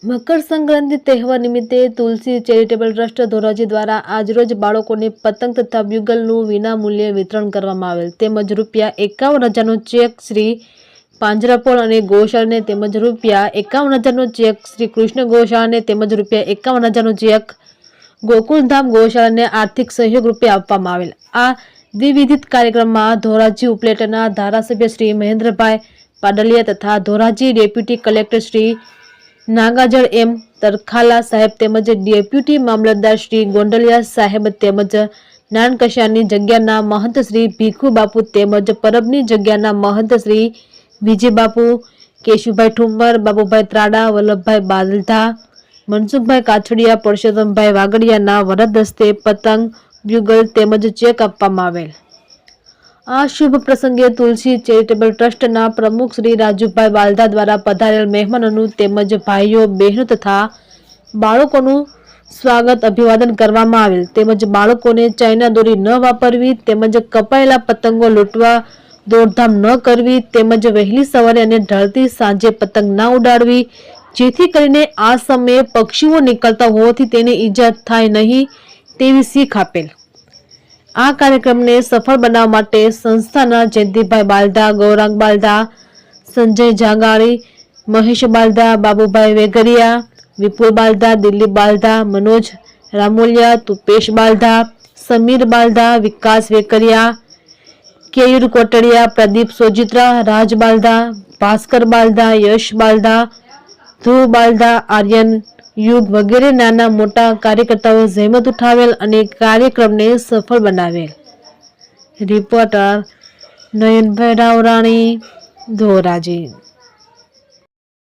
મકર સંક્રાંતિ તહેવાર નિમિત્તે તુલસી charitable trust Dhoraji દ્વારા આજરોજ બાળકોને પતંગ તથા બ્યુગલનું વિનામૂલ્યે વિતરણ કરવામાં આવેલ તેમજ ₹51,000નો ચેક શ્રી પાંજરાપોળ અને ગૌશાળાને તેમજ ₹51,000નો ચેક શ્રી કૃષ્ણ ગૌશાળાને તેમજ ₹51,000નો ચેક ગોકુલધામ ગૌશાળાને આર્થિક સહયોગ રૂપે આપવામાં આવેલ। આ દ્વિવિધ કાર્યક્રમમાં ધોરાજી ઉપલેટાના ધારાસભ્ય શ્રી મહેન્દ્રભાઈ પાડલિયા તથા ધોરાજી ડેપ્યુટી કલેક્ટર શ્રી નાગાજળ એમ તરખાલા સાહેબ તેમજ ડેપ્યુટી મામલતદાર શ્રી ગોંડલિયા સાહેબ તેમજ નાનકશાની જગ્યાના મહંત શ્રી ભીખુ બાપુ તેમજ પરબની જગ્યાના મહંત શ્રી વિજય બાપુ, કેશુભાઈ ઠુમ્મર, બાબુભાઈ ત્રાડા, વલ્લભભાઈ બાલધા, મનસુખભાઈ કાછડિયા, પરસોત્તમભાઈ વાગડિયાના વરદ હસ્તે પતંગ, બ્યુગલ તેમજ ચેક આપવામાં આવેલ। આ શુભ પ્રસંગે તુલસી ચેરિટેબલ ટ્રસ્ટના પ્રમુખ શ્રી રાજુભાઈ બાલધા દ્વારા પધારેલ મહેમાનોનું તેમજ ભાઈઓ બહેનો તથા બાળકોનું સ્વાગત અભિવાદન કરવામાં આવેલ તેમજ બાળકોને ચાઇના દોરી ન વાપરવી તેમજ કપાયેલા પતંગો લૂંટવા દોડધામ ન કરવી તેમજ વહેલી સવારે અને ઢળતી સાંજે પતંગ ના ઉડાડવી જેથી કરીને આ સમયે પક્ષીઓ નીકળતા હોવાથી તેને ઈજા થાય નહીં તેવી શીખ આપેલ। આ કાર્યક્રમને સફળ બનાવવા માટે સંસ્થાના જયંતિભાઈ બાલધા, ગૌરાંગ બાલધા, સંજય જાગાણી, મહેશ બાલધા, બાબુભાઈ વેગરિયા, વિપુલ બાલધા, દિલીપ બાલધા, મનોજ રામોલિયા, તુપેશ બાલધા, સમીર બાલધા, વિકાસ વેકરિયા, કેયુર કોટડિયા, પ્રદીપ સોજિત્રા, રાજ બાલધા, ભાસ્કર બાલધા, યશ બાલધા, ધ્રુવ બાલધા, આર્યન યુગ વગેરે નાના મોટા કાર્યકર્તાઓએ જહેમત ઉઠાવેલ અને કાર્યક્રમને સફળ બનાવેલ। રિપોર્ટર નયનભાઈ રાવરાણી, ધોરાજી।